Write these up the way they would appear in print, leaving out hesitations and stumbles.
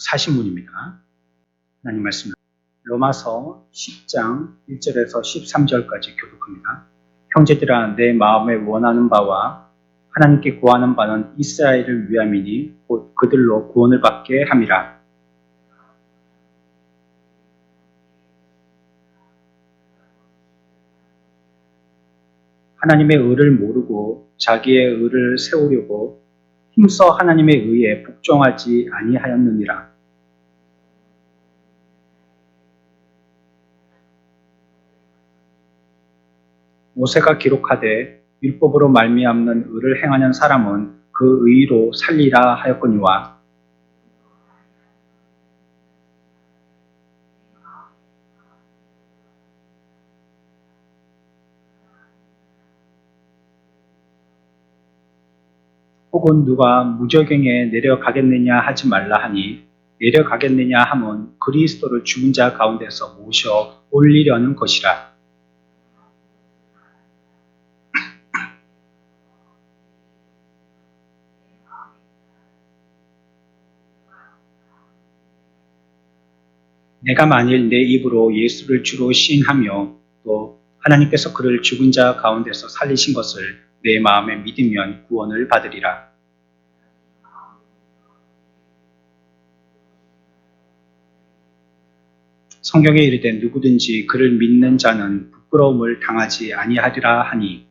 40문입니다. 하나님 말씀 로마서 10장 1절에서 13절까지 교독합니다. 형제들아, 내 마음에 원하는 바와 하나님께 구하는 바는 이스라엘을 위함이니 곧 그들로 구원을 받게 함이라. 하나님의 의를 모르고 자기의 의를 세우려고 힘써 하나님의 의에 복종하지 아니하였느니라. 모세가 기록하되 율법으로 말미암는 의를 행하는 사람은 그 의로 살리라 하였거니와 혹은 누가 무저갱에 내려가겠느냐 하지 말라 하니 내려가겠느냐 함은 그리스도를 죽은 자 가운데서 모셔 올리려는 것이라. 내가 만일 내 입으로 예수를 주로 시인하며 또 하나님께서 그를 죽은 자 가운데서 살리신 것을 내 마음에 믿으면 구원을 받으리라. 성경에 이르되 누구든지 그를 믿는 자는 부끄러움을 당하지 아니하리라 하니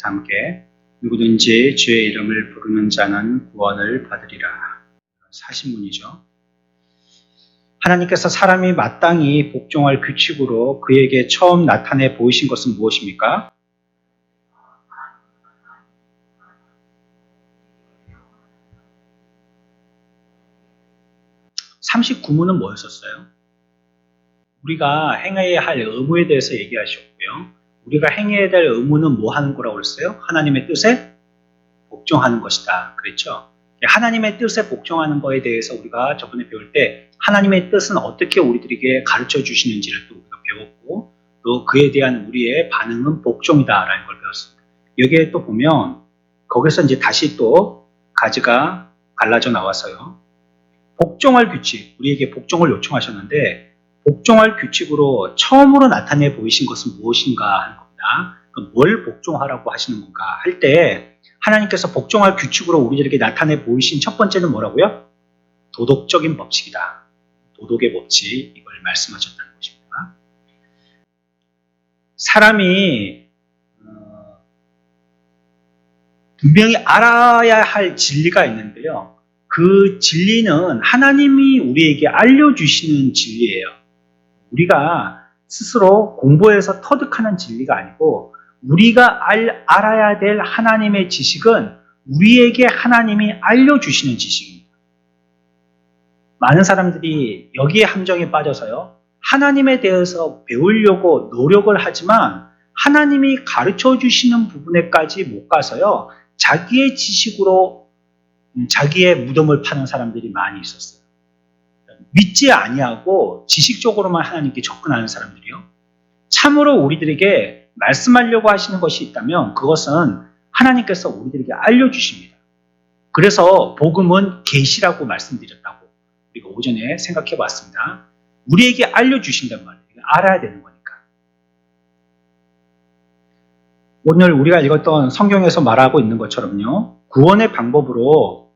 함께 누구든지 주의 이름을 부르는 자는 구원을 받으리라. 40문이죠. 하나님께서 사람이 마땅히 복종할 규칙으로 그에게 처음 나타내 보이신 것은 무엇입니까? (39문은) 뭐였었어요? 우리가 행해야 할 의무에 대해서 얘기하셨고요. 우리가 행해야 될 의무는 뭐 하는 거라고 그랬어요? 하나님의 뜻에 복종하는 것이다. 그랬죠? 하나님의 뜻에 복종하는 거에 대해서 우리가 저번에 배울 때 하나님의 뜻은 어떻게 우리들에게 가르쳐 주시는지를 또 우리가 배웠고 또 그에 대한 우리의 반응은 복종이다라는 걸 배웠습니다. 여기에 또 보면 거기서 이제 다시 또 가지가 갈라져 나와서요. 복종할 규칙, 우리에게 복종을 요청하셨는데 복종할 규칙으로 처음으로 나타내 보이신 것은 무엇인가 하는 겁니다. 뭘 복종하라고 하시는 건가 할 때 하나님께서 복종할 규칙으로 우리들에게 나타내 보이신 첫 번째는 뭐라고요? 도덕적인 법칙이다. 도덕의 법칙, 이걸 말씀하셨다는 것입니다. 사람이 분명히 알아야 할 진리가 있는데요. 그 진리는 하나님이 우리에게 알려주시는 진리예요. 우리가 스스로 공부해서 터득하는 진리가 아니고 우리가 알아야 될 하나님의 지식은 우리에게 하나님이 알려주시는 지식입니다. 많은 사람들이 여기에 함정에 빠져서요. 하나님에 대해서 배우려고 노력을 하지만 하나님이 가르쳐 주시는 부분에까지 못 가서요. 자기의 지식으로 자기의 무덤을 파는 사람들이 많이 있었어요. 믿지 아니하고 지식적으로만 하나님께 접근하는 사람들이요. 참으로 우리들에게 말씀하려고 하시는 것이 있다면 그것은 하나님께서 우리들에게 알려주십니다. 그래서 복음은 계시라고 말씀드렸다고 우리가 오전에 생각해 봤습니다. 우리에게 알려주신단 말이에요. 알아야 되는 거니까. 오늘 우리가 읽었던 성경에서 말하고 있는 것처럼요. 구원의 방법으로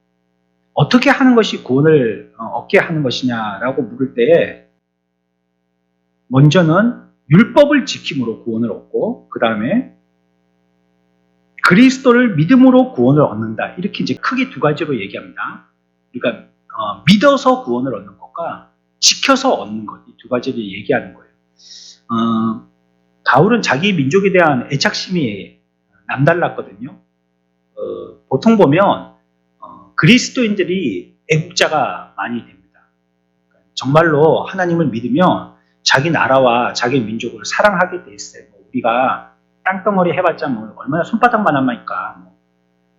어떻게 하는 것이 구원을 얻게 하는 것이냐라고 물을 때 먼저는 율법을 지킴으로 구원을 얻고 그 다음에 그리스도를 믿음으로 구원을 얻는다. 이렇게 이제 크게 두 가지로 얘기합니다. 그러니까 믿어서 구원을 얻는 것과 지켜서 얻는 것, 이 두 가지를 얘기하는 거예요. 바울은 자기 민족에 대한 애착심이 남달랐거든요. 보통 보면 그리스도인들이 애국자가 많이 됩니다. 정말로 하나님을 믿으면 자기 나라와 자기 민족을 사랑하게 돼 있어요. 우리가 땅덩어리 해봤자 뭐 얼마나 손바닥만 하니까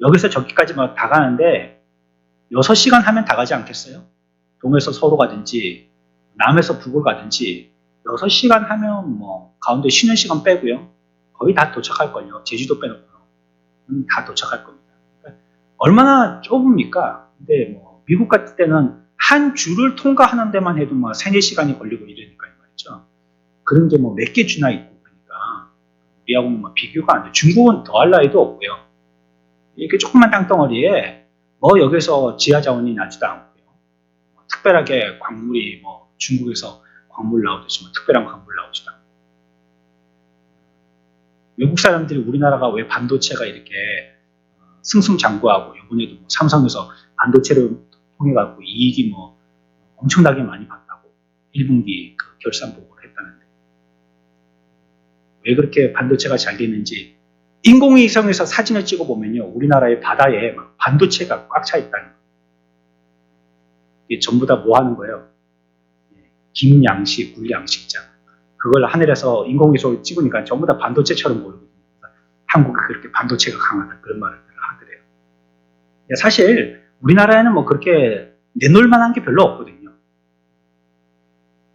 여기서 저기까지 막 다 가는데 6시간 하면 다 가지 않겠어요? 동에서 서로 가든지 남에서 북을 가든지 6시간 하면 뭐 가운데 쉬는 시간 빼고요. 거의 다 도착할걸요. 제주도 빼놓고 다 도착할 겁니다. 그러니까 얼마나 좁습니까? 근데 뭐 미국 같은 때는 한 주를 통과하는 데만 해도 막 3, 4시간이 걸리고 이러니까요 말이죠. 그런 게 뭐 몇 개 주나 있고 그러니까 우리하고는 뭐 비교가 안 돼요. 중국은 더할 나위도 없고요. 이렇게 조그만 땅덩어리에 뭐 여기서 지하 자원이 나지도 않고요. 뭐 특별하게 광물이 뭐 중국에서 광물 나오듯이 뭐 특별한 광물 나오지도 않고. 외국 사람들이 우리나라가 왜 반도체가 이렇게 승승장구하고 이번에도 뭐 삼성에서 반도체를 통해 갖고 이익이 뭐 엄청나게 많이 봤다고 1분기 그 결산 보고를 했다는데 왜 그렇게 반도체가 잘 됐는지 인공위성에서 사진을 찍어 보면요 우리나라의 바다에 막 반도체가 꽉 차 있다는 거예요. 이게 전부 다 뭐 하는 거예요? 김양식, 물양식장 그걸 하늘에서 인공위성을 찍으니까 전부 다 반도체처럼 보이거든요. 한국이 그렇게 반도체가 강하다 그런 말을 하더래요. 사실 우리나라에는 뭐 그렇게 내놓을 만한 게 별로 없거든요.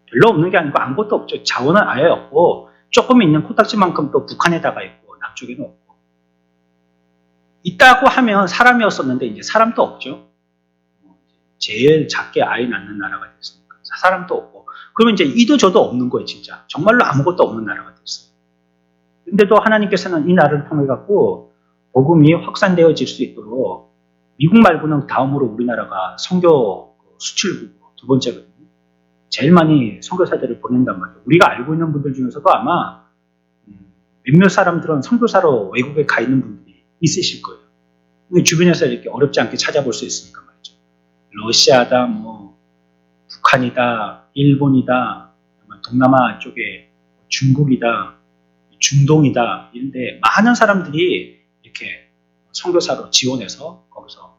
별로 없는 게 아니고 아무것도 없죠. 자원은 아예 없고 조금 있는 코딱지만큼 또 북한에다가 있고 남쪽에는 없고 있다고 하면 사람이었었는데 이제 사람도 없죠. 제일 작게 아이 낳는 나라가 됐으니까 사람도 없고 그러면 이제 이도 저도 없는 거예요. 진짜 정말로 아무것도 없는 나라가 됐어요. 근데도 하나님께서는 이 나라를 통해 갖고 복음이 확산되어질 수 있도록 미국 말고는 다음으로 우리나라가 선교 수출국 두 번째거든요. 제일 많이 선교사들을 보낸단 말이에요. 우리가 알고 있는 분들 중에서도 아마 몇몇 사람들은 선교사로 외국에 가 있는 분들이 있으실 거예요. 근데 주변에서 이렇게 어렵지 않게 찾아볼 수 있으니까 말이죠. 러시아다, 뭐 북한이다, 일본이다, 동남아 쪽에 중국이다, 중동이다 이런데 많은 사람들이 이렇게 선교사로 지원해서 거기서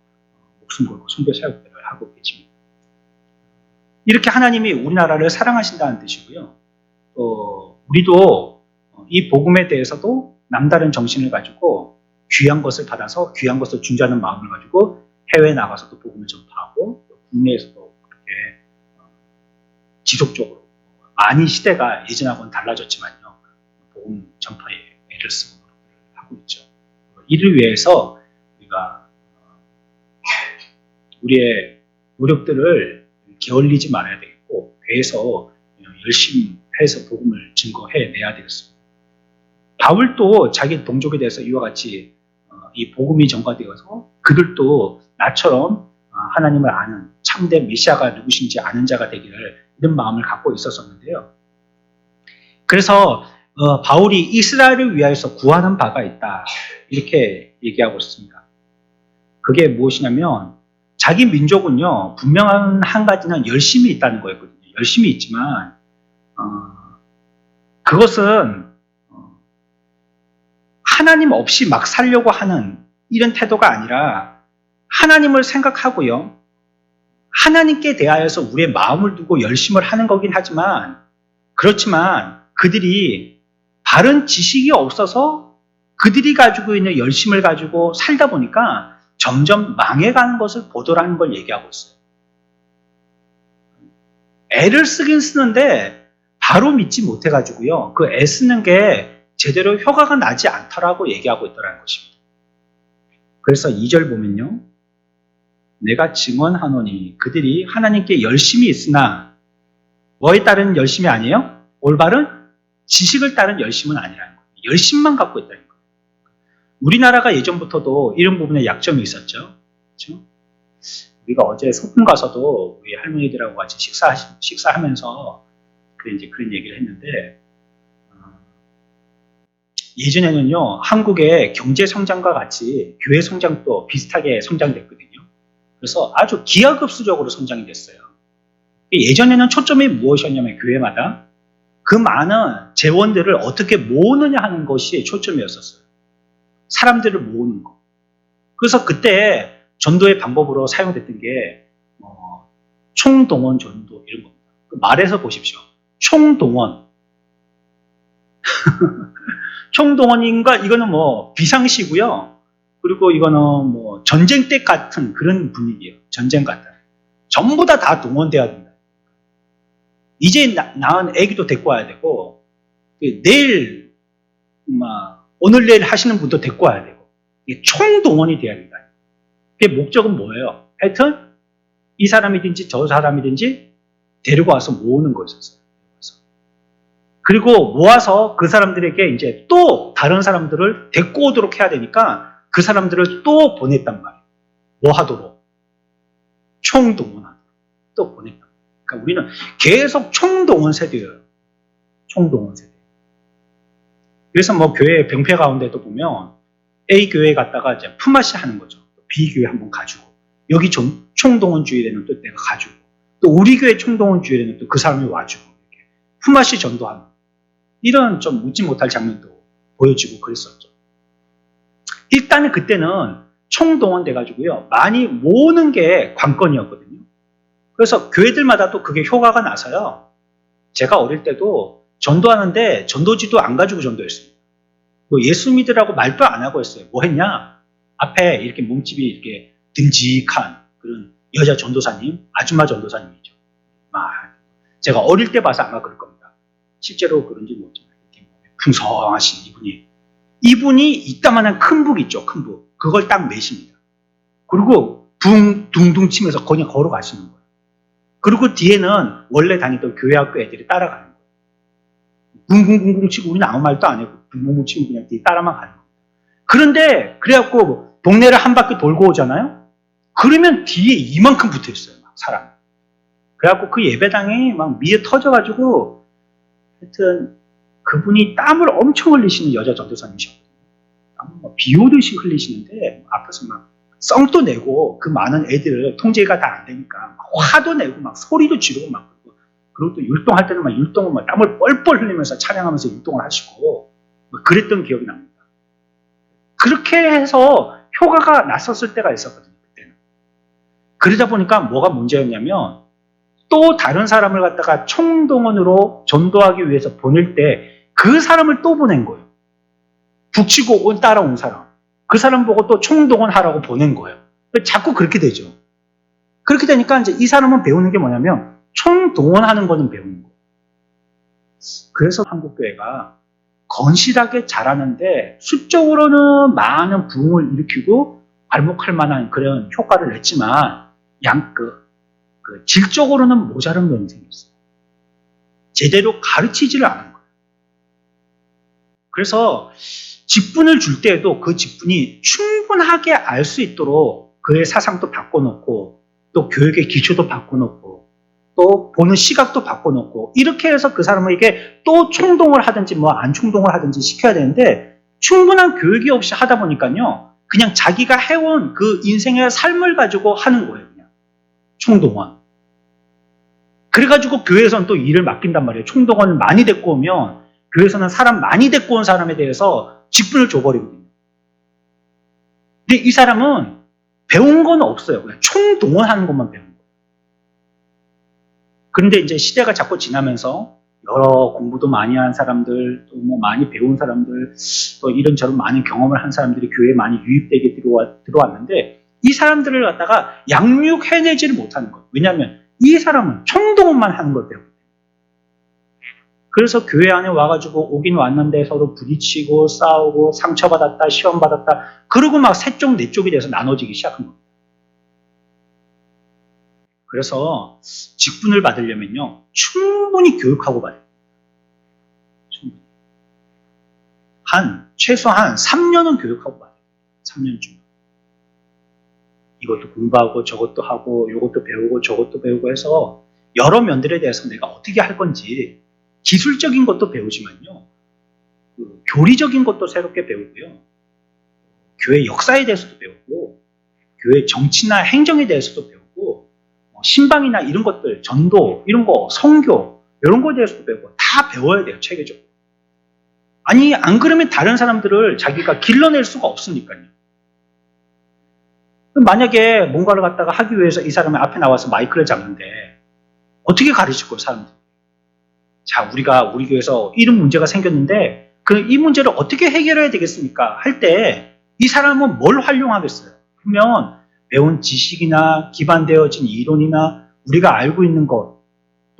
목숨 걸고 선교 사역들을 하고 계십니다. 이렇게 하나님이 우리나라를 사랑하신다는 뜻이고요. 또 우리도 이 복음에 대해서도 남다른 정신을 가지고 귀한 것을 받아서 귀한 것을 준다는 마음을 가지고 해외에 나가서도 복음을 전파하고 국내에서도 그렇게 지속적으로 많이 시대가 예전하고는 달라졌지만요. 복음 전파에 애를 쓰고 하고 있죠. 이를 위해서 우리가 우리의 노력들을 게을리지 말아야 되겠고 배에서 열심히 해서 복음을 증거해내야 되겠습니다. 바울도 자기 동족에 대해서 이와 같이 이 복음이 전가되어서 그들도 나처럼 하나님을 아는 참된 메시아가 누구신지 아는 자가 되기를 이런 마음을 갖고 있었었는데요. 그래서 바울이 이스라엘을 위하여서 구하는 바가 있다 이렇게 얘기하고 있습니다. 그게 무엇이냐면 자기 민족은요 분명한 한 가지는 열심이 있다는 거였거든요. 열심이 있지만 그것은 하나님 없이 막 살려고 하는 이런 태도가 아니라 하나님을 생각하고요. 하나님께 대하여서 우리의 마음을 두고 열심을 하는 거긴 하지만 그렇지만 그들이 바른 지식이 없어서 그들이 가지고 있는 열심을 가지고 살다 보니까 점점 망해가는 것을 보도라는 걸 얘기하고 있어요. 애를 쓰긴 쓰는데 바로 믿지 못해가지고요. 그 애 쓰는 게 제대로 효과가 나지 않더라고 얘기하고 있더라는 것입니다. 그래서 2절 보면요. 내가 증언하노니 그들이 하나님께 열심히 있으나 뭐에 따른 열심이 아니에요? 올바른 지식을 따른 열심은 아니라는 거예요. 열심만 갖고 있다는 거예요. 우리나라가 예전부터도 이런 부분에 약점이 있었죠. 그렇죠? 우리가 어제 소풍 가서도 우리 할머니들하고 같이 식사하면서 그런 얘기를 했는데 예전에는요 한국의 경제 성장과 같이 교회 성장도 비슷하게 성장됐거든요. 그래서 아주 기하급수적으로 성장이 됐어요. 예전에는 초점이 무엇이었냐면 교회마다 그 많은 재원들을 어떻게 모으느냐 하는 것이 초점이었었어요. 사람들을 모으는 거. 그래서 그때 전도의 방법으로 사용됐던 게 총동원 전도 이런 겁니다. 말해서 보십시오. 총동원. 총동원인가 이거는 뭐 비상시고요. 그리고 이거는 뭐 전쟁 때 같은 그런 분위기예요. 전쟁 같은. 전부 다 동원돼야 된다. 이제 낳은 애기도 데리고 와야 되고, 내일, 오늘 내일 하시는 분도 데리고 와야 되고, 이게 총동원이 돼야 된다. 그게 목적은 뭐예요? 하여튼, 이 사람이든지 저 사람이든지 데리고 와서 모으는 거였어요. 그리고 모아서 그 사람들에게 이제 또 다른 사람들을 데리고 오도록 해야 되니까 그 사람들을 또 보냈단 말이에요. 뭐 하도록? 총동원하도록. 또 보냈단 말이에요. 그러니까 우리는 계속 총동원 세대예요. 총동원 세대. 그래서 뭐 교회 병폐 가운데도 보면 A 교회 갔다가 이제 품앗이 하는 거죠. B 교회 한번 가지고 여기 총동원 주일에는 또 내가 가지고 또 우리 교회 총동원 주일에는 또 그 사람이 와주고 이렇게 품앗이 전도하는 이런 좀 묻지 못할 장면도 보여지고 그랬었죠. 일단은 그때는 총동원 돼가지고요 많이 모으는 게 관건이었거든요. 그래서 교회들마다 또 그게 효과가 나서요. 제가 어릴 때도 전도하는데 전도지도 안 가지고 전도했습니다. 뭐 예수 믿으라고 말도 안 하고 했어요. 뭐 했냐? 앞에 이렇게 몸집이 이렇게 듬직한 그런 여자 전도사님, 아줌마 전도사님이죠. 제가 어릴 때 봐서 아마 그럴 겁니다. 실제로 그런지 모르지만 이렇게 풍성하신 이분이 이따만한 큰 북 있죠. 큰 북. 그걸 딱 메십니다. 그리고 둥둥 치면서 그냥 걸어가시는 거예요. 그리고 뒤에는 원래 다니던 교회학교 애들이 따라가는 거예요. 붕붕붕붕 치고 우리는 아무 말도 안 하고 붕붕붕 치고 그냥 뒤에 따라만 가는 거예요. 그런데 그래갖고 동네를 한 바퀴 돌고 오잖아요. 그러면 뒤에 이만큼 붙어있어요. 막 사람. 그래갖고 그 예배당이 막 미에 터져가지고 하여튼 그분이 땀을 엄청 흘리시는 여자 전도사님이셨거든요. 땀을 막 비 오듯이 흘리시는데 앞에서 막 썽도 내고 그 많은 애들 통제가 다 안 되니까 막 화도 내고 막 소리도 지르고 막 그리고 또 율동할 때는 막 율동을 막 땀을 뻘뻘 흘리면서 찬양하면서 율동을 하시고 그랬던 기억이 납니다. 그렇게 해서 효과가 났었을 때가 있었거든요. 그때는. 그러다 보니까 뭐가 문제였냐면 또 다른 사람을 갖다가 총동원으로 전도하기 위해서 보낼 때 그 사람을 또 보낸 거예요. 북치고 따라온 사람. 그 사람 보고 또 총동원하라고 보낸 거예요. 자꾸 그렇게 되죠. 그렇게 되니까 이제 이 사람은 배우는 게 뭐냐면 총동원하는 거는 배우는 거예요. 그래서 한국교회가 건실하게 자라는데 수적으로는 많은 부흥을 일으키고 발목할 만한 그런 효과를 냈지만 질적으로는 모자른 면이 생겼어요. 제대로 가르치지를 않은 거예요. 그래서 직분을 줄 때에도 그 직분이 충분하게 알 수 있도록 그의 사상도 바꿔놓고 또 교육의 기초도 바꿔놓고 또 보는 시각도 바꿔놓고 이렇게 해서 그 사람에게 또 총동을 하든지 뭐 안 총동을 하든지 시켜야 되는데 충분한 교육이 없이 하다 보니까요 그냥 자기가 해온 그 인생의 삶을 가지고 하는 거예요. 그냥 총동원. 그래가지고 교회에서는 또 일을 맡긴단 말이에요. 총동원을 많이 데리고 오면 교회에서는 사람 많이 데리고 온 사람에 대해서 직분을 줘버리거든요. 근데 이 사람은 배운 건 없어요. 그냥 총동원하는 것만 배운 거예요. 그런데 이제 시대가 자꾸 지나면서 여러 공부도 많이 한 사람들, 또 뭐 많이 배운 사람들, 또 이런저런 많은 경험을 한 사람들이 교회에 많이 유입되게 들어왔는데 이 사람들을 갖다가 양육해내지를 못하는 거예요. 왜냐하면 이 사람은 총동원만 하는 걸 배우거든요. 그래서 교회 안에 와가지고 오긴 왔는데 서로 부딪히고 싸우고 상처받았다, 시험받았다, 그러고 막 세 쪽, 네 쪽이 돼서 나눠지기 시작한 겁니다. 그래서 직분을 받으려면요, 충분히 교육하고 받아야 돼요. 충분히. 최소한 3년은 교육하고 받아야 돼요. 3년쯤. 이것도 공부하고 저것도 하고 이것도 배우고 저것도 배우고 해서 여러 면들에 대해서 내가 어떻게 할 건지 기술적인 것도 배우지만요. 교리적인 것도 새롭게 배우고요. 교회 역사에 대해서도 배우고 교회 정치나 행정에 대해서도 배우고 신방이나 이런 것들, 전도, 이런 거, 선교 이런 거에 대해서도 배우고 다 배워야 돼요. 체계적으로. 아니 안 그러면 다른 사람들을 자기가 길러낼 수가 없으니까요. 만약에 뭔가를 갖다가 하기 위해서 이 사람이 앞에 나와서 마이크를 잡는데 어떻게 가르칠 거예요, 사람들? 자, 우리 교회에서 이런 문제가 생겼는데 이 문제를 어떻게 해결해야 되겠습니까? 할 때 이 사람은 뭘 활용하겠어요? 그러면 배운 지식이나 기반되어진 이론이나 우리가 알고 있는 것,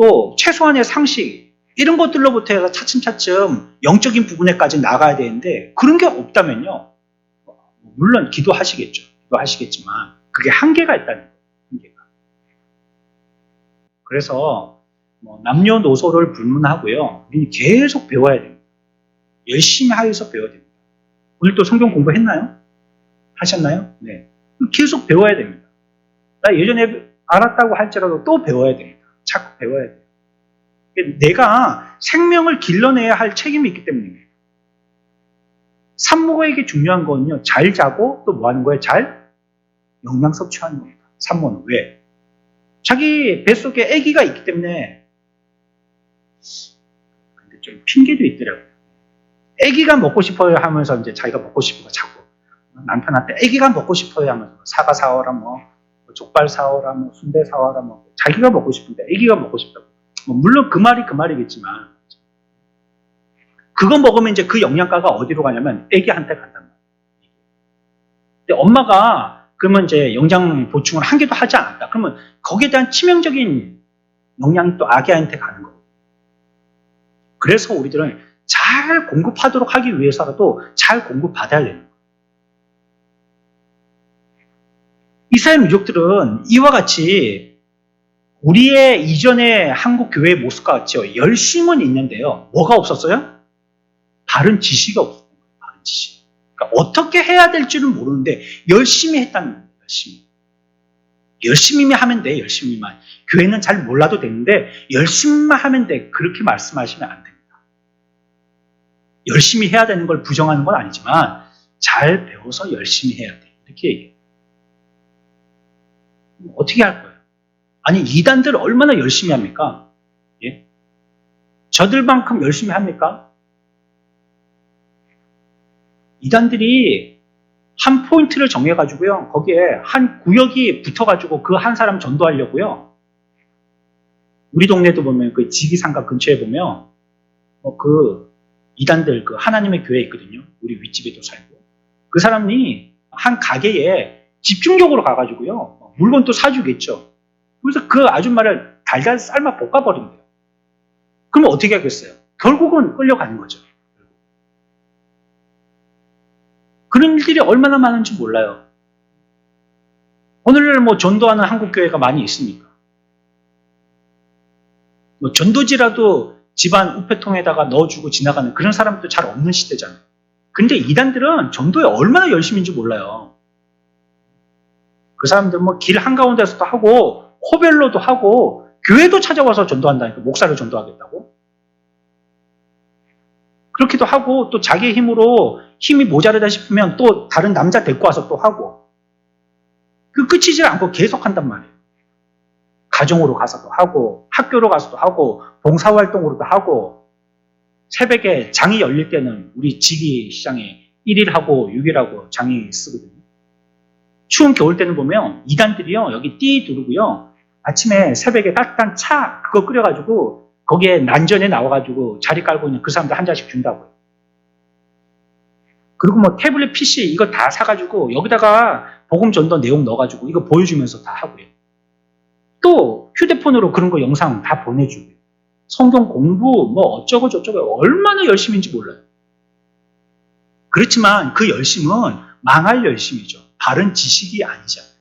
또 최소한의 상식 이런 것들로부터 해서 차츰차츰 영적인 부분에까지 나가야 되는데 그런 게 없다면요. 물론 기도하시겠죠. 기도하시겠지만 그게 한계가 있다는 거예요. 한계가. 그래서 남녀노소를 불문하고요. 우리는 계속 배워야 됩니다. 열심히 하여서 배워야 됩니다. 오늘 또 성경 공부했나요? 하셨나요? 네. 계속 배워야 됩니다. 나 예전에 알았다고 할지라도 또 배워야 됩니다. 자꾸 배워야 돼요. 내가 생명을 길러내야 할 책임이 있기 때문입니다. 산모에게 중요한 거는요. 잘 자고 또 뭐 하는 거예요? 잘 영양 섭취하는 겁니다. 산모는 왜? 자기 뱃속에 아기가 있기 때문에 근데 좀 핑계도 있더라고요. 아기가 먹고 싶어요 하면서 이제 자기가 먹고 싶은 거 자꾸 남편한테 아기가 먹고 싶어요 하면서 사과 사와라 뭐 족발 사와라 뭐 순대 사와라 뭐 자기가 먹고 싶은데 아기가 먹고 싶다고. 물론 그 말이 그 말이겠지만 그거 먹으면 이제 그 영양가가 어디로 가냐면 아기한테 간단 말이에요. 근데 엄마가 그러면 이제 영양 보충을 한 개도 하지 않았다. 그러면 거기에 대한 치명적인 영양이 또 아기한테 가는 거예요. 그래서 우리들은 잘 공급하도록 하기 위해서라도 잘 공급받아야 되는 거예요. 이스라엘 민족들은 이와 같이 우리의 이전의 한국 교회의 모습과 같죠. 열심은 있는데요. 뭐가 없었어요? 바른 지식이 없었던 거예요. 바른 지식. 그러니까 어떻게 해야 될지는 모르는데 열심히 했다는 거예요. 열심히. 열심히만 하면 돼. 열심히만. 교회는 잘 몰라도 되는데 열심히만 하면 돼. 그렇게 말씀하시면 안 됩니다. 열심히 해야 되는 걸 부정하는 건 아니지만 잘 배워서 열심히 해야 돼. 이렇게 얘기해요. 어떻게 할 거예요? 아니 이단들 얼마나 열심히 합니까? 예? 저들만큼 열심히 합니까? 이단들이 한 포인트를 정해가지고요. 거기에 한 구역이 붙어가지고 그 한 사람 전도하려고요. 우리 동네도 보면 그 지기상가 근처에 보면 그 이단들 그 하나님의 교회 있거든요. 우리 윗집에도 살고. 그 사람이 한 가게에 집중적으로 가가지고요. 물건 또 사주겠죠. 그래서 그 아줌마를 달달 삶아 볶아버린대요. 그럼 어떻게 하겠어요? 결국은 끌려가는 거죠. 그런 일들이 얼마나 많은지 몰라요. 오늘날 뭐 전도하는 한국교회가 많이 있습니까? 뭐 전도지라도 집안 우편통에다가 넣어주고 지나가는 그런 사람도 잘 없는 시대잖아요. 근데 이단들은 전도에 얼마나 열심인지 몰라요. 그 사람들 뭐 길 한가운데서도 하고 호별로도 하고 교회도 찾아와서 전도한다니까. 목사를 전도하겠다고. 그렇기도 하고 또 자기의 힘으로 힘이 모자르다 싶으면 또 다른 남자 데리고 와서 또 하고 그 끝이질 않고 계속 한단 말이에요. 가정으로 가서도 하고 학교로 가서도 하고 봉사활동으로도 하고 새벽에 장이 열릴 때는 우리 지기 시장에 1일하고 6일하고 장이 쓰거든요. 추운 겨울 때는 보면 이단들이요 여기 띠 두르고요 아침에 새벽에 따뜻한 차 그거 끓여가지고 거기에 난전에 나와가지고 자리 깔고 있는 그 사람들 한 잔씩 준다고요. 그리고 뭐 태블릿 PC 이거 다 사가지고 여기다가 복음 전도 내용 넣어가지고 이거 보여주면서 다 하고요. 또 휴대폰으로 그런 거 영상 다 보내주고요. 성경 공부 뭐 어쩌고 저쩌고 얼마나 열심인지 몰라요. 그렇지만 그 열심은 망할 열심이죠. 바른 지식이 아니잖아요.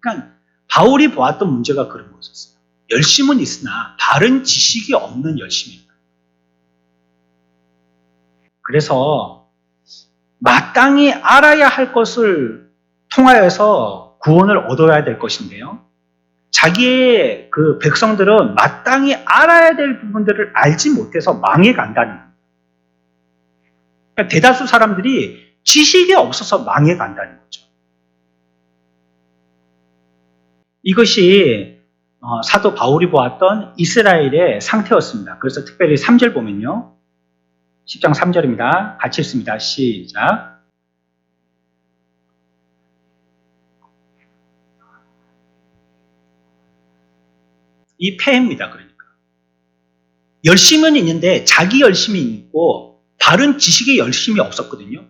그러니까 바울이 보았던 문제가 그런 거였어요. 열심은 있으나 바른 지식이 없는 열심입니다. 그래서 마땅히 알아야 할 것을 통하여서 구원을 얻어야 될 것인데요. 자기의 그 백성들은 마땅히 알아야 될 부분들을 알지 못해서 망해 간다는 겁니다. 그러니까 대다수 사람들이 지식이 없어서 망해 간다는 거죠. 이것이 사도 바울이 보았던 이스라엘의 상태였습니다. 그래서 특별히 3절 보면요. 10장 3절입니다. 같이 읽습니다. 시작. 이 폐해입니다. 그러니까. 열심은 있는데 자기 열심이 있고 바른 지식의 열심이 없었거든요.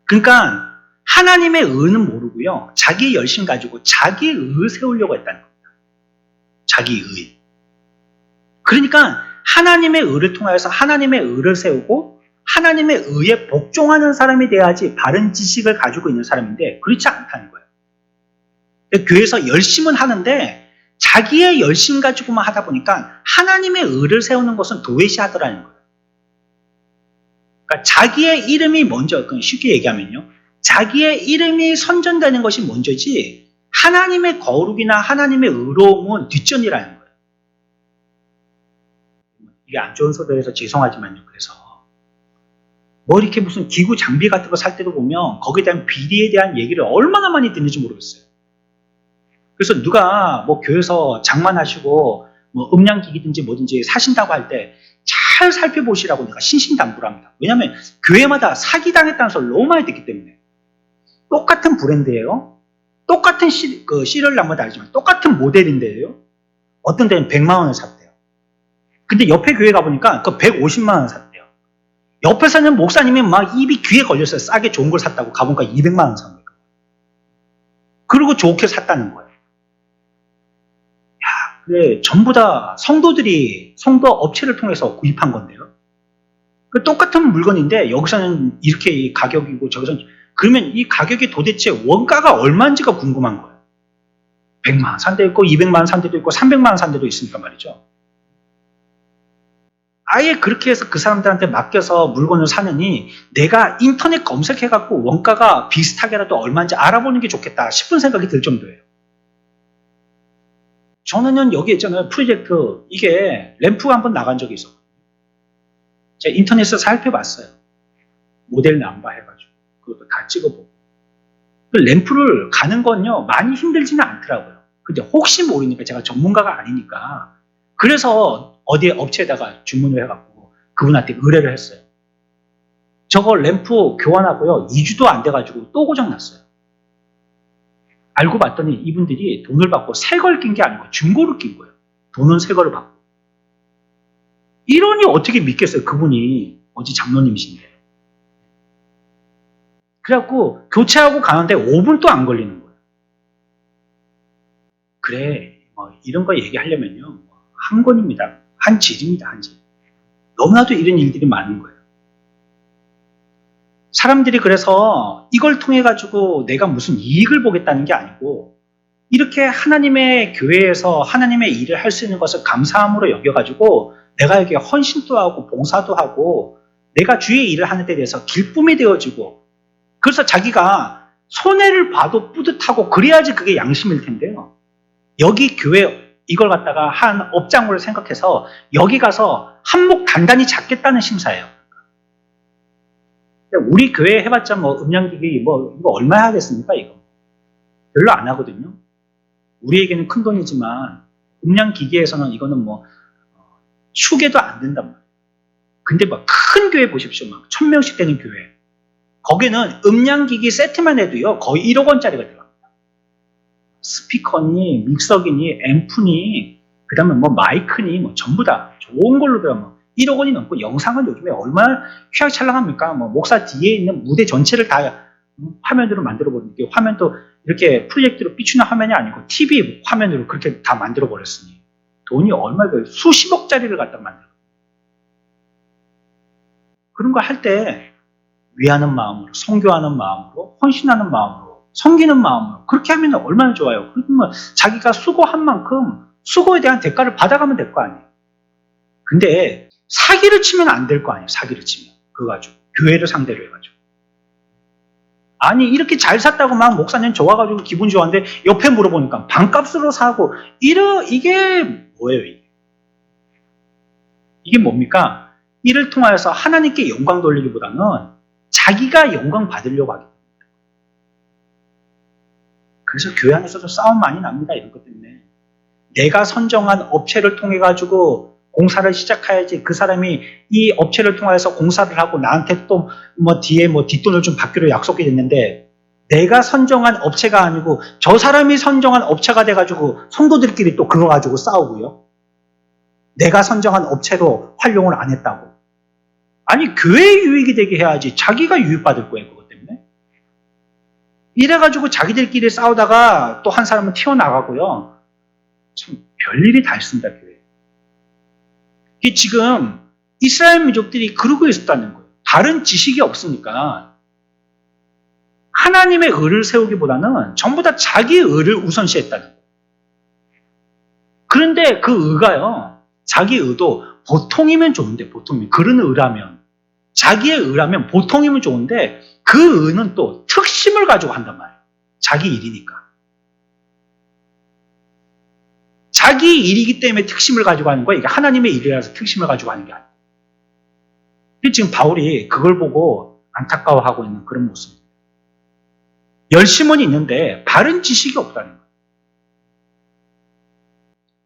그러니까 하나님의 의는 모르고요. 자기 열심 가지고 자기 의 세우려고 했다는 겁니다. 자기 의. 그러니까 하나님의 의를 통하여서 하나님의 의를 세우고 하나님의 의에 복종하는 사람이 돼야지 바른 지식을 가지고 있는 사람인데 그렇지 않다는 거예요. 교회에서 열심은 하는데 자기의 열심 가지고만 하다 보니까 하나님의 의를 세우는 것은 도외시하더라는 거예요. 그러니까 자기의 이름이 먼저, 쉽게 얘기하면요. 자기의 이름이 선전되는 것이 먼저지 하나님의 거룩이나 하나님의 의로움은 뒷전이라는 거예요. 이게 안 좋은 소리에서 죄송하지만요. 그래서 뭐 이렇게 무슨 기구 장비 같은 거 살 때도 보면 거기에 대한 비리에 대한 얘기를 얼마나 많이 듣는지 모르겠어요. 그래서 누가 뭐 교회에서 장만하시고 뭐 음량기기든지 뭐든지 사신다고 할 때 잘 살펴보시라고 내가 신신당부합니다. 왜냐하면 교회마다 사기당했다는 소리를 너무 많이 듣기 때문에. 똑같은 브랜드예요. 똑같은 시리얼 넘버도 알지만 똑같은 모델인데요. 어떤 데는 100만 원을 샀대요. 근데 옆에 교회 가보니까 그 150만 원 샀대요. 옆에 사는 목사님이 막 입이 귀에 걸렸어요. 싸게 좋은 걸 샀다고 가보니까 200만 원 산 거예요. 그리고 좋게 샀다는 거예요. 야, 그래, 전부 다 성도들이 성도 업체를 통해서 구입한 건데요. 그 똑같은 물건인데 여기서는 이렇게 가격이고 저기서는 그러면 이 가격이 도대체 원가가 얼마인지가 궁금한 거예요. 100만 원 산 데 있고 200만 원 산 데도 있고 300만 원 산 데도 있으니까 말이죠. 아예 그렇게 해서 그 사람들한테 맡겨서 물건을 사느니 내가 인터넷 검색해갖고 원가가 비슷하게라도 얼마인지 알아보는 게 좋겠다 싶은 생각이 들 정도예요. 저는 여기 있잖아요. 프로젝트 이게 램프가 한번 나간 적이 있었거든요. 제가 인터넷에서 살펴봤어요. 모델 남바 해가지고 그것도 다 찍어보고 그 램프를 가는 건요 많이 힘들지는 않더라고요. 근데 혹시 모르니까 제가 전문가가 아니니까 그래서 어디 업체에다가 주문을 해갖고 그분한테 의뢰를 했어요. 저거 램프 교환하고요 2주도 안 돼가지고 또 고장났어요. 알고 봤더니 이분들이 돈을 받고 새 걸 낀 게 아니고 중고를 낀 거예요. 돈은 새 거를 받고. 이러니 어떻게 믿겠어요. 그분이 어디 장로님이신데. 그래갖고 교체하고 가는데 5분도 안 걸리는 거예요. 그래 이런 거 얘기하려면요 한 권입니다. 한 질입니다. 한 질. 너무나도 이런 일들이 많은 거예요. 사람들이 그래서 이걸 통해 가지고 내가 무슨 이익을 보겠다는 게 아니고 이렇게 하나님의 교회에서 하나님의 일을 할 수 있는 것을 감사함으로 여겨가지고 내가 여기에 헌신도 하고 봉사도 하고 내가 주의 일을 하는 데 대해서 기쁨이 되어지고 그래서 자기가 손해를 봐도 뿌듯하고 그래야지 그게 양심일 텐데요. 여기 교회 이걸 갖다가 한 업장으로 생각해서 여기 가서 한몫 단단히 잡겠다는 심사예요. 우리 교회 해봤자 뭐 음량기기 뭐 이거 얼마 하겠습니까 이거? 별로 안 하거든요. 우리에게는 큰 돈이지만 음량기기에서는 이거는 뭐 축에도 안 된단 말이에요. 근데 막 큰 교회 보십시오. 막 1000명씩 되는 교회. 거기는 음량기기 세트만 해도요 거의 1억 원짜리가 들어갑니다. 스피커니 믹서기니 앰프니 그 다음에 뭐 마이크니 뭐 전부 다 좋은 걸로 들어가면 1억 원이 넘고 영상은 요즘에 얼마나 휘황찬란합니까? 뭐 목사 뒤에 있는 무대 전체를 다 화면으로 만들어 버리는 게 화면도 이렇게 프로젝트로 비추는 화면이 아니고 TV 화면으로 그렇게 다 만들어 버렸으니 돈이 얼마나 수십억짜리를 갖다 만들어. 그런 거 할 때 위하는 마음으로 선교하는 마음으로 헌신하는 마음으로 섬기는 마음으로 그렇게 하면 얼마나 좋아요. 그러면 자기가 수고한 만큼 수고에 대한 대가를 받아가면 될 거 아니에요. 근데 사기를 치면 안 될 거 아니에요. 사기를 치면. 그거 가지고. 교회를 상대로 해가지고. 아니 이렇게 잘 샀다고 막 목사님 좋아가지고 기분 좋았는데 옆에 물어보니까 반값으로 사고 이게 뭐예요 이게? 이게 뭡니까? 이를 통하여서 하나님께 영광 돌리기보다는 자기가 영광 받으려고 하기 때문에. 그래서 교회 안에서도 싸움 많이 납니다. 이런 것 때문에. 내가 선정한 업체를 통해 가지고 공사를 시작해야지 그 사람이 이 업체를 통해서 공사를 하고 나한테 또 뭐 뒤에 뭐 뒷돈을 좀 받기로 약속이 됐는데 내가 선정한 업체가 아니고 저 사람이 선정한 업체가 돼가지고 성도들끼리 또 그거 가지고 싸우고요. 내가 선정한 업체로 활용을 안 했다고. 아니 교회에 유익이 되게 해야지 자기가 유익받을 거예요. 그것 때문에. 이래가지고 자기들끼리 싸우다가 또 한 사람은 튀어나가고요. 참 별일이 다 있습니다, 교회. 이게 지금 이스라엘 민족들이 그러고 있었다는 거예요. 다른 지식이 없으니까 하나님의 의를 세우기보다는 전부 다 자기의 의를 우선시했다는 거예요. 그런데 그 의가요, 자기 의도 보통이면 좋은데, 보통이면, 그런 의라면, 자기의 의라면 보통이면 좋은데, 그 의는 또 특심을 가지고 한단 말이에요. 자기 일이니까. 자기 일이기 때문에 특심을 가지고 하는 거예요. 이게 하나님의 일이라서 특심을 가지고 하는 게 아니에요. 지금 바울이 그걸 보고 안타까워하고 있는 그런 모습입니다. 열심은 있는데 바른 지식이 없다는 거예요.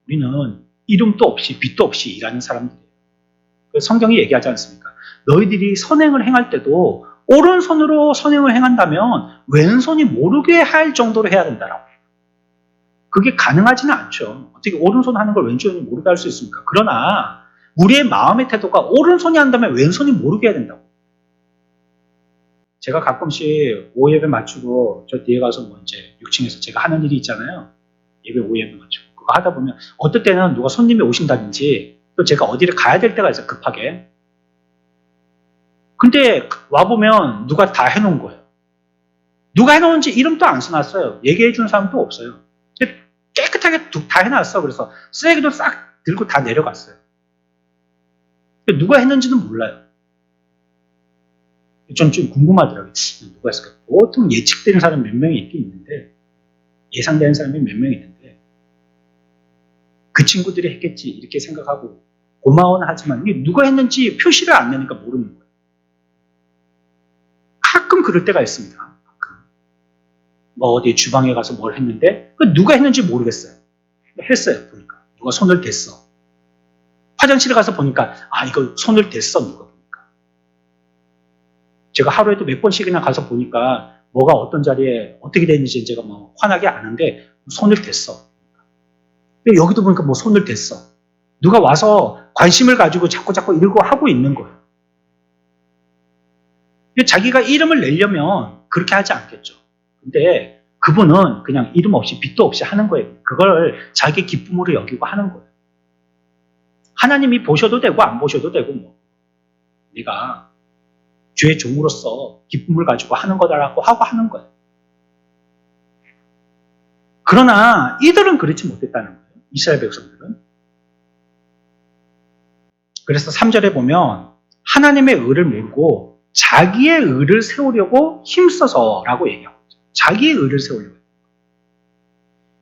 우리는 이름도 없이 빛도 없이 일하는 사람들이에요. 성경이 얘기하지 않습니까? 너희들이 선행을 행할 때도 오른손으로 선행을 행한다면 왼손이 모르게 할 정도로 해야 된다라고. 그게 가능하지는 않죠. 어떻게 오른손 하는 걸 왼손이 모르게 할 수 있습니까? 그러나 우리의 마음의 태도가 오른손이 한다면 왼손이 모르게 해야 된다고. 제가 가끔씩 오예배 맞추고 저 뒤에 가서 뭐 이제 6층에서 제가 하는 일이 있잖아요. 예배 오예배 맞추고 그거 하다 보면 어떨 때는 누가 손님이 오신다든지 또 제가 어디를 가야 될 때가 있어요. 급하게. 근데 와보면 누가 다 해놓은 거예요. 누가 해놓은지 이름도 안 써놨어요. 얘기해 주는 사람도 없어요. 깨끗하게 다 해놨어. 그래서 쓰레기도 싹 들고 다 내려갔어요. 누가 했는지는 몰라요. 전 좀 궁금하더라고요. 누가 했을까? 보통 예측되는 사람 몇 명이 있긴 있는데, 예상되는 사람이 몇 명이 있는데, 그 친구들이 했겠지 이렇게 생각하고 고마워는 하지만 이게 누가 했는지 표시를 안 내니까 모르는 거예요. 가끔 그럴 때가 있습니다. 가끔. 뭐 어디 주방에 가서 뭘 했는데 누가 했는지 모르겠어요. 했어요. 보니까 누가 손을 댔어. 화장실에 가서 보니까 이거 손을 댔어 누가 보니까. 제가 하루에도 몇 번씩이나 가서 보니까 뭐가 어떤 자리에 어떻게 됐는지 제가 뭐 환하게 아는데 손을 댔어. 여기도 보니까 뭐 손을 댔어. 누가 와서 관심을 가지고 자꾸 이러고 하고 있는 거예요. 자기가 이름을 내려면 그렇게 하지 않겠죠. 근데 그분은 그냥 이름 없이 빛도 없이 하는 거예요. 그걸 자기 기쁨으로 여기고 하는 거예요. 하나님이 보셔도 되고 안 보셔도 되고 뭐 네가 주의 종으로서 기쁨을 가지고 하는 거다라고 하고 하는 거예요. 그러나 이들은 그렇지 못했다는 거예요. 이스라엘 백성들은. 그래서 3절에 보면 하나님의 의를 모르고 자기의 의를 세우려고 힘써서라고 얘기하고 있죠. 자기의 의를 세우려고.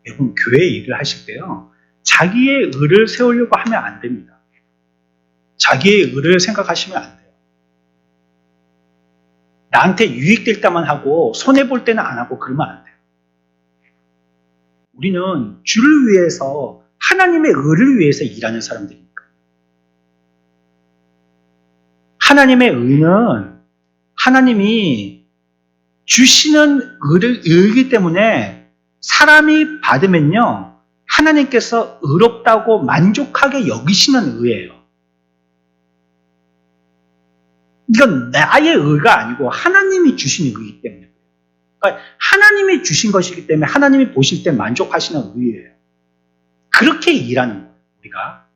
여러분 교회 일을 하실 때요. 자기의 의를 세우려고 하면 안 됩니다. 자기의 의를 생각하시면 안 돼요. 나한테 유익될 때만 하고 손해볼 때는 안 하고 그러면 안 돼요. 우리는 주를 위해서 하나님의 의를 위해서 일하는 사람들이니까. 하나님의 의는 하나님이 주시는 의이기 때문에 사람이 받으면요. 하나님께서 의롭다고 만족하게 여기시는 의예요. 이건 나의 의가 아니고 하나님이 주신 의이기 때문에. 그러니까 하나님이 주신 것이기 때문에 하나님이 보실 때 만족하시는 의예요. 그렇게 일하는 거예요. 우리가.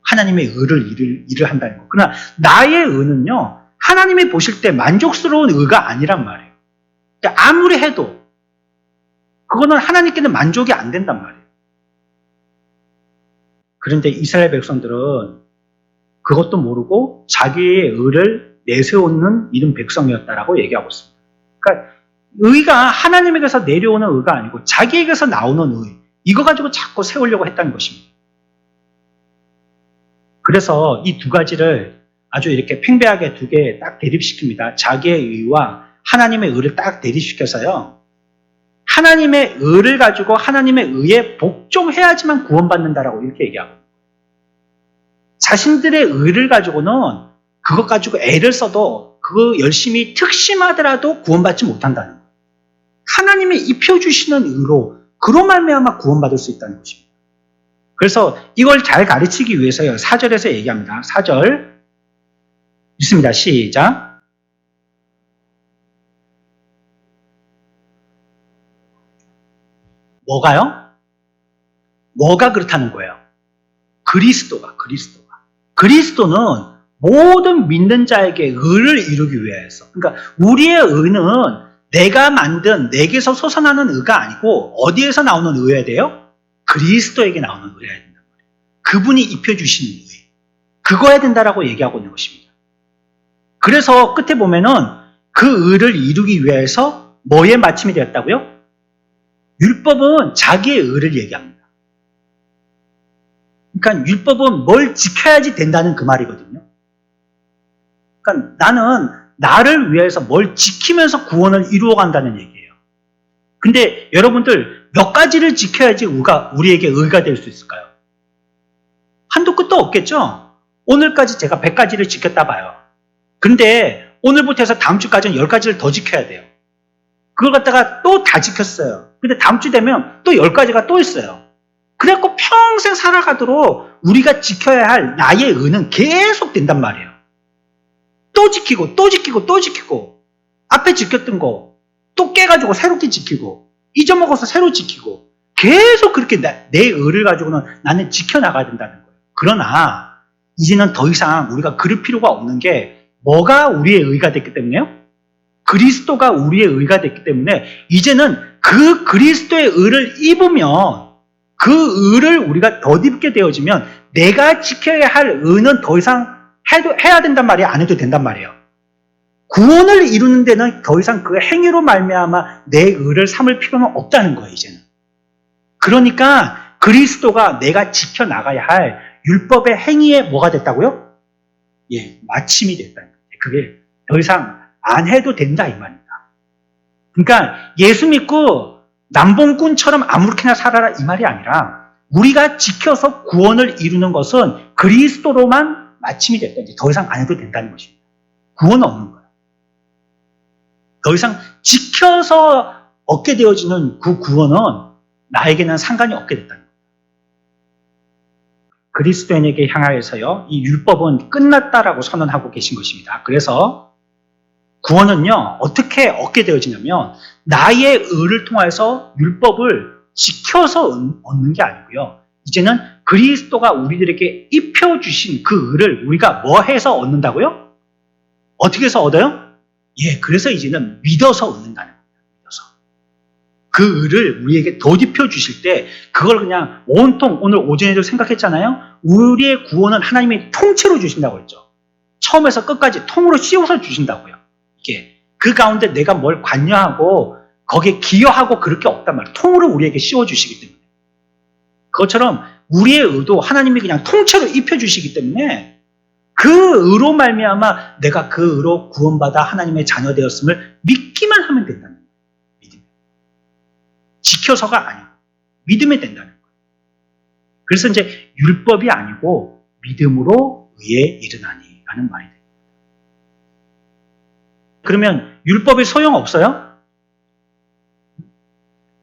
하나님의 일을 한다는 거. 그러나 나의 의는요. 하나님이 보실 때 만족스러운 의가 아니란 말이에요. 그러니까 아무리 해도 그거는 하나님께는 만족이 안 된단 말이에요. 그런데 이스라엘 백성들은 그것도 모르고 자기의 의를 내세우는 이런 백성이었다라고 얘기하고 있습니다. 그러니까 의가 하나님에게서 내려오는 의가 아니고 자기에게서 나오는 의, 이거 가지고 자꾸 세우려고 했다는 것입니다. 그래서 이 두 가지를 아주 이렇게 팽배하게 두 개 딱 대립시킵니다. 자기의 의와 하나님의 의를 딱 대립시켜서요. 하나님의 의를 가지고 하나님의 의에 복종해야지만 구원받는다라고 이렇게 얘기하고 자신들의 의를 가지고는 그것 가지고 애를 써도 그거 열심히 특심하더라도 구원받지 못한다는 거예요. 하나님이 입혀주시는 의로 그로 말미암아 구원받을 수 있다는 것입니다. 그래서 이걸 잘 가르치기 위해서요. 4절에서 얘기합니다. 4절 읽습니다. 시작. 뭐가요? 뭐가 그렇다는 거예요? 그리스도가. 그리스도는 모든 믿는 자에게 의를 이루기 위해서. 그러니까 우리의 의는 내가 만든 내게서 솟아나는 의가 아니고 어디에서 나오는 의여야 돼요? 그리스도에게 나오는 의여야 된단 말이에요. 그분이 입혀주신 의. 그거야 된다라고 얘기하고 있는 것입니다. 그래서 끝에 보면은 그 의를 이루기 위해서 뭐에 마침이 되었다고요? 율법은 자기의 의를 얘기합니다. 그러니까 율법은 뭘 지켜야지 된다는 그 말이거든요. 그러니까 나는 나를 위해서 뭘 지키면서 구원을 이루어간다는 얘기예요. 근데 여러분들 몇 가지를 지켜야지 우리에게 의가 될 수 있을까요? 한도 끝도 없겠죠? 오늘까지 제가 100가지를 지켰다 봐요. 근데 오늘부터 해서 다음 주까지는 10가지를 더 지켜야 돼요. 그걸 갖다가 또 다 지켰어요. 근데 다음 주 되면 또 10가지가 또 있어요. 그래갖고 평생 살아가도록 우리가 지켜야 할 나의 의는 계속 된단 말이에요. 또 지키고 또 지키고 또 지키고 앞에 지켰던 거 또 깨가지고 새롭게 지키고 잊어먹어서 새로 지키고 계속 그렇게 내 의를 가지고는 나는 지켜나가야 된다는 거예요. 그러나 이제는 더 이상 우리가 그럴 필요가 없는 게 뭐가 우리의 의가 됐기 때문에요? 그리스도가 우리의 의가 됐기 때문에 이제는 그 그리스도의 의를 입으면 그 의를 우리가 덧입게 되어지면 내가 지켜야 할 의는 더 이상 해야 된단 말이에요? 안 해도 된단 말이에요? 구원을 이루는 데는 더 이상 그 행위로 말미암아 내 의를 삼을 필요는 없다는 거예요, 이제는. 그러니까 그리스도가 내가 지켜나가야 할 율법의 행위에 뭐가 됐다고요? 예, 마침이 됐다는 거예요. 그게 더 이상 안 해도 된다 이 말입니다. 그러니까 예수 믿고 남봉꾼처럼 아무렇게나 살아라 이 말이 아니라 우리가 지켜서 구원을 이루는 것은 그리스도로만 마침이 됐든지 더 이상 안 해도 된다는 것입니다. 구원은 없는 거예요. 더 이상 지켜서 얻게 되어지는 그 구원은 나에게는 상관이 없게 됐다는 거예요. 그리스도인에게 향하여서요, 이 율법은 끝났다라고 선언하고 계신 것입니다. 그래서 구원은요, 어떻게 얻게 되어지냐면 나의 의를 통해서 율법을 지켜서 얻는 게 아니고요. 이제는 그리스도가 우리들에게 입혀주신 그 의를 우리가 뭐 해서 얻는다고요? 어떻게 해서 얻어요? 예, 그래서 이제는 믿어서 얻는다는 겁니다. 믿어서. 그 의를 우리에게 덧입혀 주실 때 그걸 그냥 온통 오늘 오전에도 생각했잖아요. 우리의 구원은 하나님이 통째로 주신다고 했죠. 처음에서 끝까지 통으로 씌워서 주신다고요. 이게 그 가운데 내가 뭘 관여하고 거기에 기여하고 그럴 게 없단 말이에요. 통으로 우리에게 씌워주시기 때문에. 그것처럼 우리의 의도 하나님이 그냥 통째로 입혀주시기 때문에 그 의로 말미암아 내가 그 의로 구원받아 하나님의 자녀 되었음을 믿기만 하면 된다는 거예요. 믿으면. 지켜서가 아니고 믿으면 된다는 거예요. 그래서 이제 율법이 아니고 믿음으로 의에 이르나니 라는 말이 돼요. 그러면 율법이 소용없어요?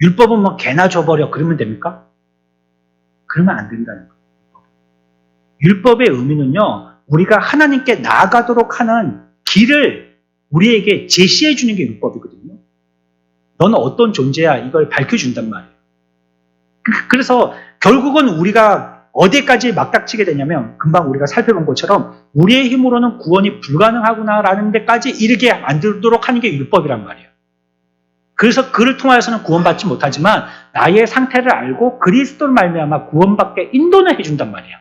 율법은 뭐 개나 줘버려 그러면 됩니까? 그러면 안 된다는 거예요. 율법의 의미는요, 우리가 하나님께 나아가도록 하는 길을 우리에게 제시해 주는 게 율법이거든요. 너는 어떤 존재야 이걸 밝혀준단 말이에요. 그래서 결국은 우리가 어디까지 막닥치게 되냐면 금방 우리가 살펴본 것처럼 우리의 힘으로는 구원이 불가능하구나라는 데까지 이르게 만들도록 하는 게 율법이란 말이에요. 그래서 그를 통하여서는 구원받지 못하지만 나의 상태를 알고 그리스도를 말미암아 구원받게 인도는 해준단 말이에요.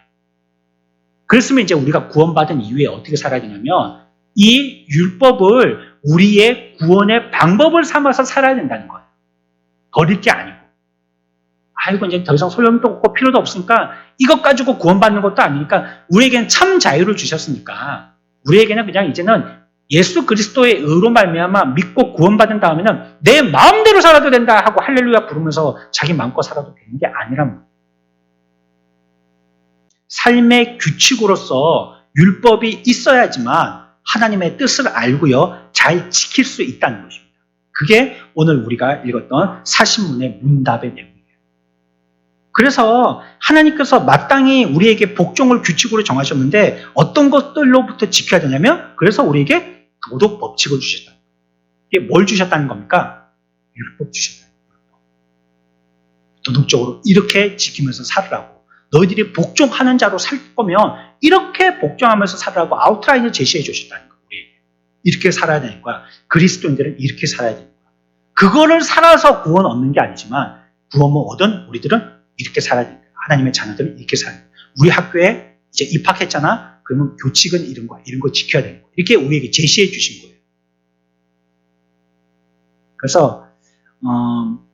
그랬으면 이제 우리가 구원받은 이후에 어떻게 살아야 되냐면 이 율법을 우리의 구원의 방법을 삼아서 살아야 된다는 거예요. 버릴 게 아니고. 아이고 이제 더 이상 소용도 없고 필요도 없으니까 이것 가지고 구원받는 것도 아니니까 우리에게는 참 자유를 주셨으니까 우리에게는 그냥 이제는 예수 그리스도의 의로 말미암아 믿고 구원받은 다음에는 내 마음대로 살아도 된다 하고 할렐루야 부르면서 자기 마음껏 살아도 되는 게 아니란 말이에요. 삶의 규칙으로서 율법이 있어야지만 하나님의 뜻을 알고요, 잘 지킬 수 있다는 것입니다. 그게 오늘 우리가 읽었던 사신문의 문답의 내용이에요. 그래서 하나님께서 마땅히 우리에게 복종을 규칙으로 정하셨는데 어떤 것들로부터 지켜야 되냐면 그래서 우리에게 도덕 법칙을 주셨다. 이게 뭘 주셨다는 겁니까? 율법 주셨다. 도덕적으로 이렇게 지키면서 살으라고. 너희들이 복종하는 자로 살 거면 이렇게 복종하면서 살으라고 아웃라인을 제시해 주셨다는 거예요. 우리에게. 이렇게 살아야 되니까 그리스도인들은 이렇게 살아야 되는 거야. 그거를 살아서 구원 얻는 게 아니지만 구원을 얻은 우리들은 이렇게 살아야 되는 거야. 하나님의 자녀들은 이렇게 살아야 돼. 우리 학교에 이제 입학했잖아. 그러면 교칙은 이런 거야. 이런 거 지켜야 되는 거야. 이렇게 우리에게 제시해 주신 거예요. 그래서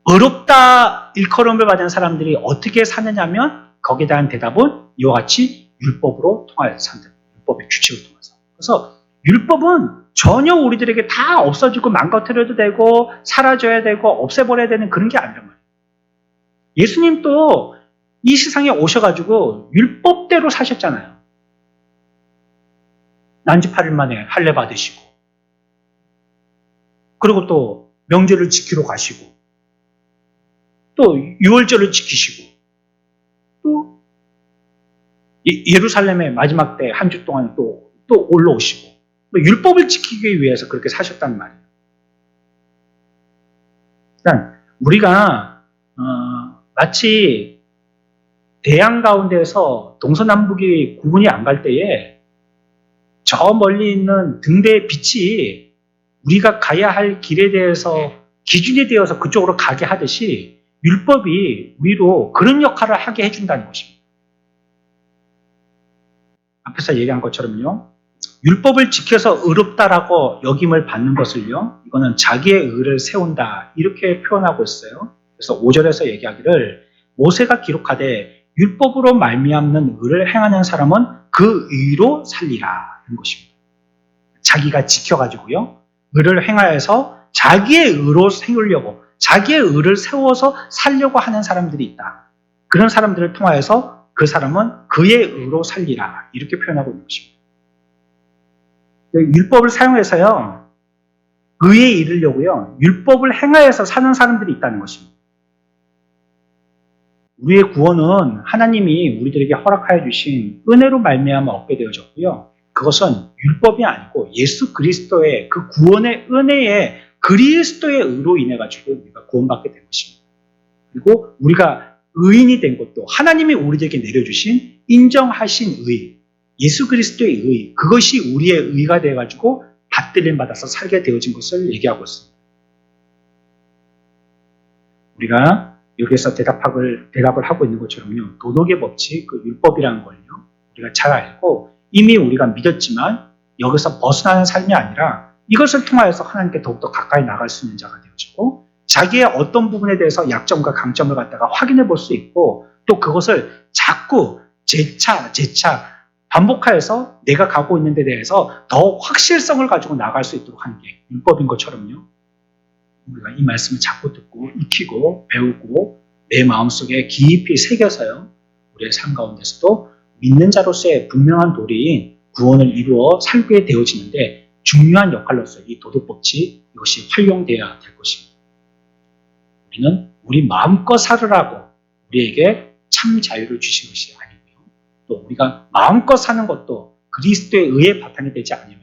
어렵다 일컬음을 받은 사람들이 어떻게 사느냐면 거기에 대한 대답은 이와 같이 율법으로 통하여서 산다. 율법의 규칙을 통해서. 그래서 율법은 전혀 우리들에게 다 없어지고 망가뜨려도 되고 사라져야 되고 없애버려야 되는 그런 게 아니란 말이에요. 예수님도 이 세상에 오셔가지고 율법대로 사셨잖아요. 난지 8일 만에 할례 받으시고 그리고 또 명절을 지키러 가시고 또 유월절을 지키시고 또 예루살렘의 마지막 때 한 주 동안 또 올라오시고 율법을 지키기 위해서 그렇게 사셨단 말이에요. 그러니까 우리가 마치 대양 가운데에서 동서남북이 구분이 안 갈 때에 저 멀리 있는 등대의 빛이 우리가 가야 할 길에 대해서 기준이 되어서 그쪽으로 가게 하듯이 율법이 우리로 그런 역할을 하게 해준다는 것입니다. 앞에서 얘기한 것처럼요. 율법을 지켜서 의롭다라고 여김을 받는 것을요. 이거는 자기의 의를 세운다 이렇게 표현하고 있어요. 그래서 5절에서 얘기하기를 모세가 기록하되 율법으로 말미암는 의를 행하는 사람은 그 의로 살리라 이런 것입니다. 자기가 지켜가지고요. 의를 행하여서 자기의 의로 세우려고 자기의 의를 세워서 살려고 하는 사람들이 있다. 그런 사람들을 통하여서 그 사람은 그의 의로 살리라 이렇게 표현하고 있는 것입니다. 율법을 사용해서요. 의에 이르려고요. 율법을 행하여서 사는 사람들이 있다는 것입니다. 우리의 구원은 하나님이 우리들에게 허락하여 주신 은혜로 말미암아 얻게 되어졌고요. 그것은 율법이 아니고 예수 그리스도의 그 구원의 은혜에 그리스도의 의로 인해 가지고 우리가 구원받게 된 것입니다. 그리고 우리가 의인이 된 것도 하나님이 우리에게 내려주신 인정하신 의, 예수 그리스도의 의, 그것이 우리의 의가 되어 가지고 받들림 받아서 살게 되어진 것을 얘기하고 있습니다. 우리가 여기에서 대답을 하고 있는 것처럼요. 도덕의 법칙, 그 율법이라는 걸요. 우리가 잘 알고 이미 우리가 믿었지만 여기서 벗어나는 삶이 아니라 이것을 통하여서 하나님께 더욱더 가까이 나갈 수 있는 자가 되어지고 자기의 어떤 부분에 대해서 약점과 강점을 갖다가 확인해 볼 수 있고 또 그것을 자꾸 재차 반복하여서 내가 가고 있는 데 대해서 더 확실성을 가지고 나갈 수 있도록 하는 게 율법인 것처럼요. 우리가 이 말씀을 자꾸 듣고 익히고 배우고 내 마음속에 깊이 새겨서요. 우리의 삶 가운데서도 믿는 자로서의 분명한 도리인 구원을 이루어 살게 되어지는데 중요한 역할로서 이 도덕법칙 이것이 활용되어야 될 것입니다. 우리는 우리 마음껏 살으라고 우리에게 참 자유를 주신 것이 아니고요. 또 우리가 마음껏 사는 것도 그리스도의 의의 바탕이 되지 않으면